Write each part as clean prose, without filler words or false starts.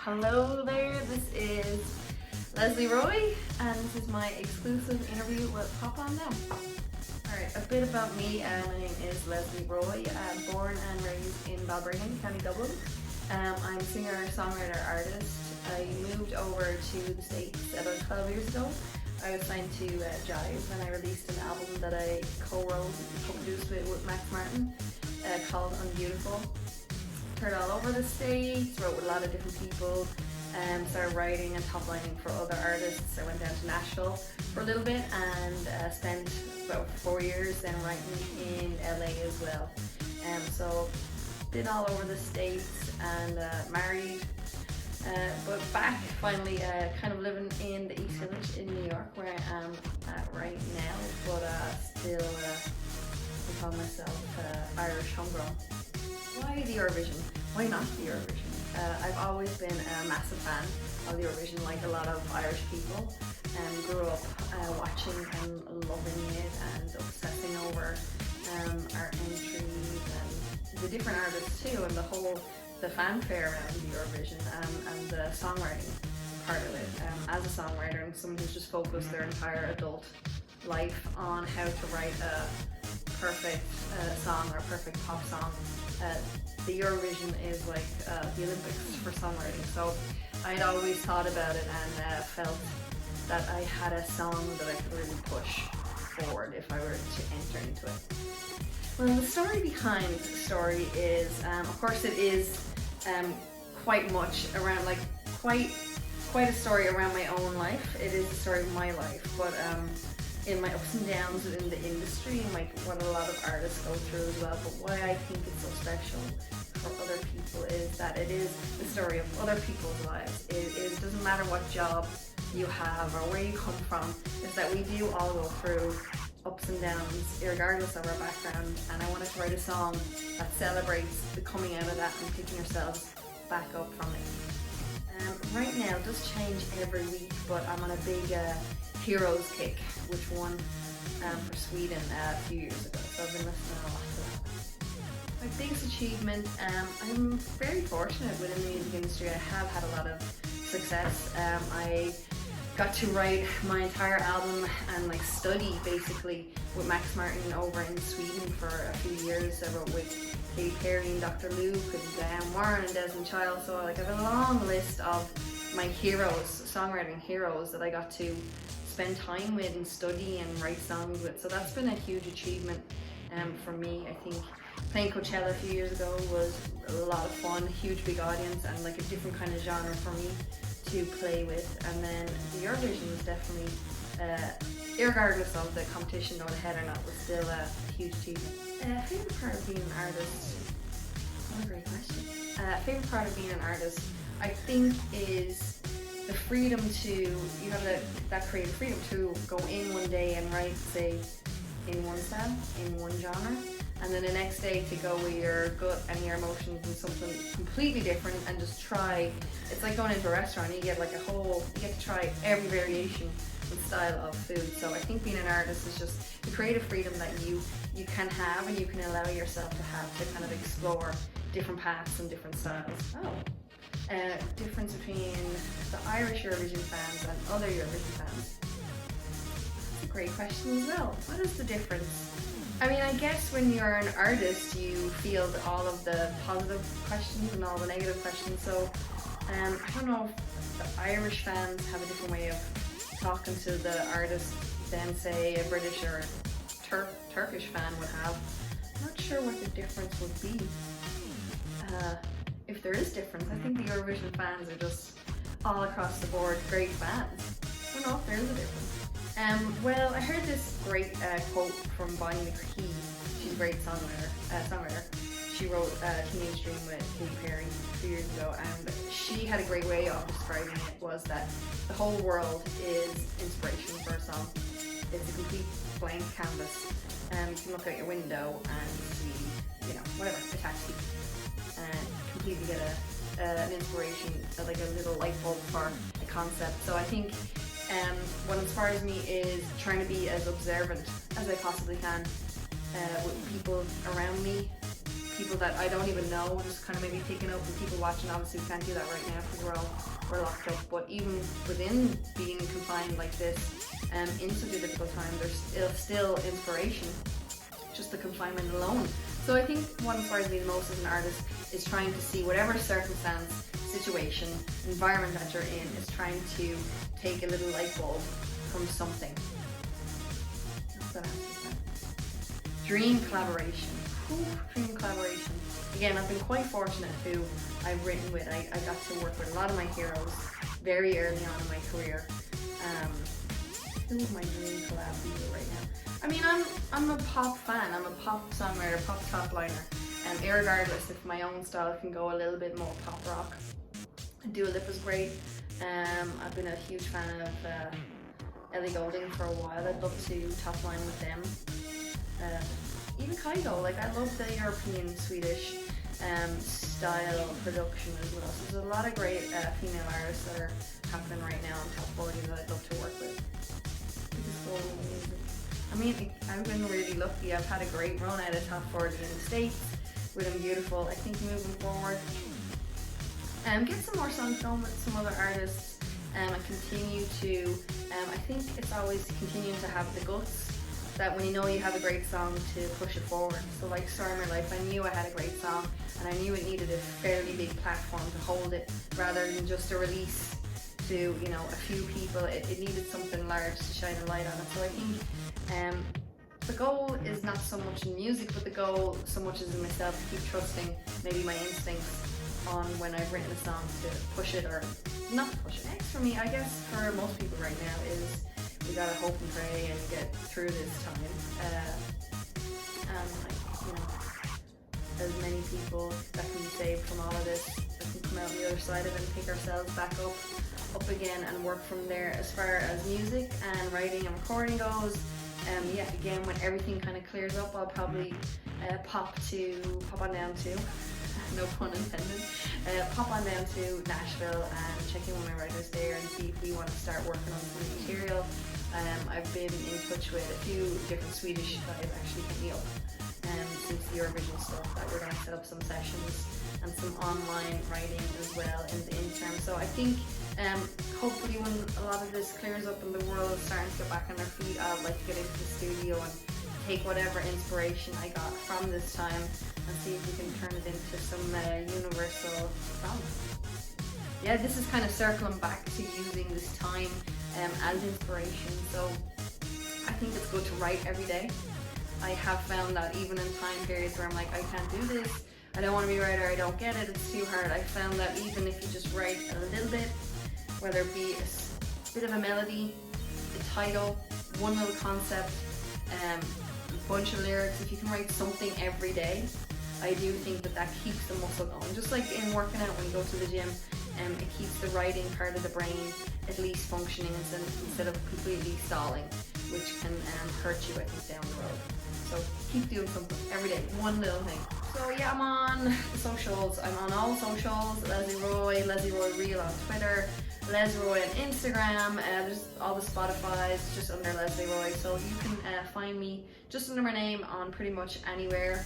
Hello there, this is Lesley Roy and this is my exclusive interview with Pop On Now. Alright, a bit about me. My name is Lesley Roy. I'm born and raised in Balbriggan, County Dublin. I'm a singer, songwriter, artist. I moved over to the States about 12 years ago. I was signed to Jive and I released an album that I co-wrote, co-produced with Max Martin called Unbeautiful. Toured all over the States, wrote with a lot of different people, started writing and top lining for other artists. I went down to Nashville for a little bit and spent about 4 years then writing in LA as well. So been all over the States and married, but back finally kind of living in the East Village in New York where I am at right now, but still I call myself Irish homegrown. Why the Eurovision? Why not the Eurovision? I've always been a massive fan of the Eurovision, like a lot of Irish people. Grew up watching and loving it and obsessing over our entries and the different artists too, and the fanfare around the Eurovision and the songwriting part of it. As a songwriter and someone who's just focused their entire adult life on how to write a perfect song or a perfect pop song, the Eurovision is like the Olympics for songwriting. So I'd always thought about it and felt that I had a song that I could really push forward if I were to enter into it. Well, the story behind the story is, of course it is quite much around, like quite a story around my own life. It is a story of my life, but in my ups and downs in the industry and like what a lot of artists go through as well. But why I think it's so special for other people is that it is the story of other people's lives. It doesn't matter what job you have or where you come from, is that we do all go through ups and downs regardless of our background, and I wanted to write a song that celebrates the coming out of that and picking yourselves back up from it. Right now it does change every week, but I'm on a big Heroes kick, which won for Sweden a few years ago, so I've been listening a lot to that. My biggest achievement, I'm very fortunate within the music industry. I have had a lot of success. I got to write my entire album and like study basically with Max Martin over in Sweden for a few years. I wrote with Katy Perry and Dr. Luke and Warren and Desmond Child, so like I have a long list of my heroes, songwriting heroes that I got to spend time with and study and write songs with. So that's been a huge achievement for me. I think playing Coachella a few years ago was a lot of fun, huge big audience and like a different kind of genre for me to play with. And then the Eurovision was definitely, regardless of the competition going ahead or not, was still a huge achievement. Favorite part of being an artist? What a great question. Favorite part of being an artist, I think, is the freedom to, you have that creative freedom to go in one day and write, say, in one style, in one genre, and then the next day to go with your gut and your emotions and something completely different and just try. It's like going into a restaurant, you get to try every variation and style of food. So I think being an artist is just the creative freedom that you can have and you can allow yourself to have to kind of explore different paths and different styles. Difference between the Irish Eurovision fans and other Eurovision fans? That's a great question as well. What is the difference? I mean, I guess when you're an artist, you field all of the positive questions and all the negative questions. So I don't know if the Irish fans have a different way of talking to the artist than say a British or Turkish fan would have. I'm not sure what the difference would be. If there is difference, I think the Eurovision fans are just all across the board great fans. I don't know if there is a difference. Well, I heard this great quote from Bonnie McCree. She's a great songwriter. She wrote Teenage Dream with Katy Perry 2 years ago, and she had a great way of describing it, was that the whole world is inspiration for a song. It's a complete blank canvas. You can look out your window and see, whatever, a taxi, and completely get an inspiration, like a little light bulb for a concept. So I think what inspires me is trying to be as observant as I possibly can with people around me, people that I don't even know, just kind of maybe picking up, and people watching. Obviously we can't do that right now because we're locked up, but even within being confined like this, in such a difficult time, there's still inspiration, just the confinement alone. So I think what inspires me the most as an artist is trying to see whatever circumstance, situation, environment that you're in, is trying to take a little light bulb from something. That's what I'm saying. Dream collaboration. Ooh, dream collaboration. Again, I've been quite fortunate who I've written with. I got to work with a lot of my heroes very early on in my career. Who would my dream collab be with right now? I mean, I'm a pop fan. I'm a pop songwriter, pop top liner, and irregardless if my own style can go a little bit more pop rock. Dua Lipa's great. I've been a huge fan of Ellie Goulding for a while. I'd love to top line with them. Even Kygo, like I love the European Swedish style production as well. So there's a lot of great female artists that are happening right now on top 40 that I'd love to work with. I mean, I've been really lucky. I've had a great run out of top 40 in the States with them beautiful. I think moving forward, get some more songs going with some other artists, and continue to, I think it's always continuing to have the guts that when you know you have a great song to push it forward. So like Story of My Life, I knew I had a great song and I knew it needed a fairly big platform to hold it rather than just a release to, you know, a few people. It needed something large to shine a light on it. So I think the goal is not so much in music, but the goal so much is in myself to keep trusting maybe my instincts on when I've written a song to push it or not push it. Next for me, I guess for most people right now, is we gotta hope and pray and get through this time. And like, you know, as many people that can be saved from all of this, that can come out on the other side of it and pick ourselves back up again and work from there. As far as music and writing and recording goes, yeah, again, when everything kind of clears up, I'll probably pop on down to, no pun intended, pop on down to Nashville and check in with my writers there and see if we want to start working on some material. I've been in touch with a few different Swedish guys actually hit me up since the Eurovision stuff that we're going to set up some sessions and some online writing as well in the interim. So I think hopefully when a lot of this clears up and the world is starting to get back on their feet, I'd like to get into the studio and take whatever inspiration I got from this time and see if we can turn it into some universal songs. Yeah, this is kind of circling back to using this time as inspiration. So I think it's good to write every day. I have found that even in time periods where I'm like, I can't do this, I don't want to be a writer, I don't get it, it's too hard. I found that even if you just write a little bit, whether it be a bit of a melody, a title, one little concept, a bunch of lyrics, if you can write something every day, I do think that keeps the muscle going. Just like in working out when you go to the gym, it keeps the writing part of the brain at least functioning instead of completely stalling, which can hurt you, I think, down the road. So keep doing something every day, one little thing. So yeah, I'm on the socials. I'm on all socials. Lesley Roy Real on Twitter, Lesley Roy on Instagram. There's all the Spotify's just under Lesley Roy. So you can find me just under my name on pretty much anywhere,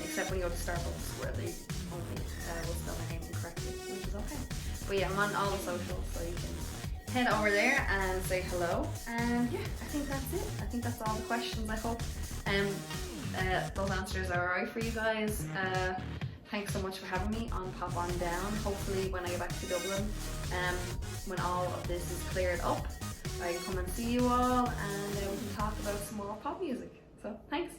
except when you go to Starbucks where they only will spell my name incorrectly, which is okay. But yeah, I'm on all the socials, so you can head over there and say hello. And yeah, I think that's it. I think that's all the questions. I hope those answers are alright for you guys. Thanks so much for having me on Pop On Down. Hopefully when I get back to Dublin, when all of this is cleared up, I can come and see you all and we can talk about some more pop music. So thanks.